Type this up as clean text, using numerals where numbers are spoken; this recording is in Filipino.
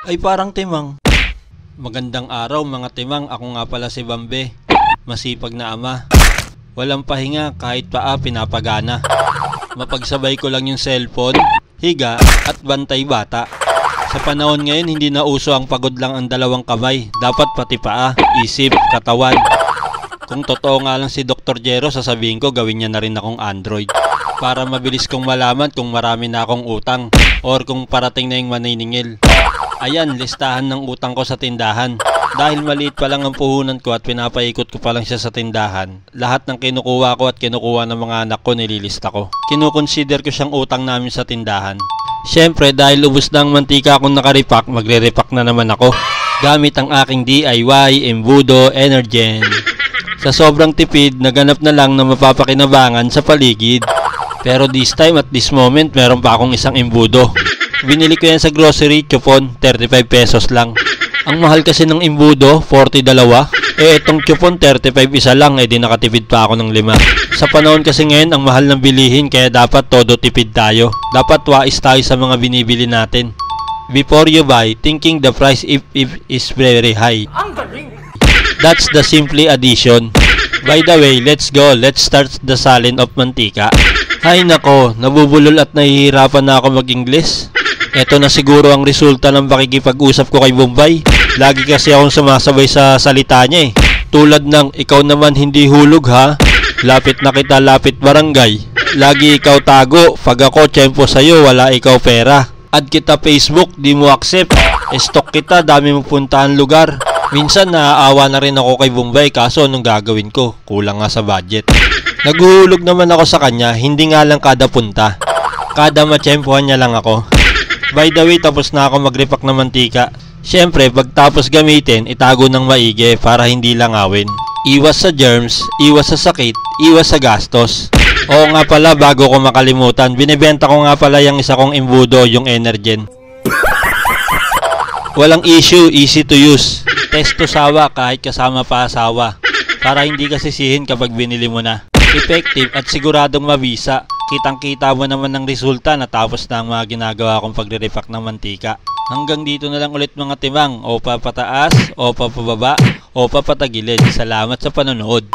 Ay parang timang. Magandang araw mga timang, ako nga pala si Bambe. Masipag na ama. Walang pahinga kahit paa pinapagana. Mapagsabay ko lang yung cellphone, higa at bantay bata. Sa panahon ngayon hindi na uso ang pagod lang ang dalawang kamay. Dapat pati paa, isip, katawan. Kung totoo nga lang si Dr. Jero, sasabihin ko gawin niya na rin akong Android. Para mabilis kong malaman kung marami na akong utang or kung parating na yung maniningil. Ayan, listahan ng utang ko sa tindahan. Dahil maliit pa lang ang puhunan ko at pinapaikot ko pa lang siya sa tindahan, lahat ng kinukuha ko at kinukuha ng mga anak ko nililista ko. Kinukonsider ko siyang utang namin sa tindahan. Siyempre dahil ubos na ang mantika akong nakaripak, magre-repack na naman ako. Gamit ang aking DIY Embudo Energen. Sa sobrang tipid, naganap na lang na mapapakinabangan sa paligid. Pero this time at this moment, meron pa akong isang embudo. Binili ko yan sa grocery, chupon, 35 pesos lang. Ang mahal kasi ng embudo, 40 dalawa. Itong chupon, 35 isa lang, di nakatipid pa ako ng 5. Sa panahon kasi ngayon, ang mahal ng bilihin, kaya dapat todo tipid tayo. Dapat wais tayo sa mga binibili natin. Before you buy, thinking the price if is very high. That's the simply addition. By the way, let's go. Let's start the salin of mantika. Ay nako, nabubulol at nahihirapan na ako mag-Ingles. Ito na siguro ang resulta ng pakikipag-usap ko kay Bombay. Lagi kasi akong sumasabay sa salita niya Tulad ng, ikaw naman hindi hulog ha? Lapit na kita, lapit barangay. Lagi ikaw tago, pag ako tiyempo sa'yo, wala ikaw pera. Add kita Facebook, di mo accept. Stalk kita, dami mong puntahan lugar. Minsan naaawa na rin ako kay Bombay, kaso anong gagawin ko? Kulang nga sa budget. Naguhulog naman ako sa kanya, hindi nga lang kada punta. Kada matiyempohan niya lang ako. By the way, tapos na ako mag-repack ng mantika. Siyempre, pagtapos gamitin, itago ng maigi para hindi langawin. Iwas sa germs, iwas sa sakit, iwas sa gastos. Oo nga pala, bago ko makalimutan, binibenta ko nga pala yung isa kong embudo, yung Energen. Walang issue, easy to use. Test to sawa kahit kasama pa asawa. Para hindi ka sisihin kapag binili mo na. Effective at siguradong mabisa. Kitang-kita mo naman ng resulta natapos na ang mga ginagawa kong pagre-repack ng mantika. Hanggang dito na lang ulit mga timang. O papataas, o papababa, o papatagilid. Salamat sa panonood.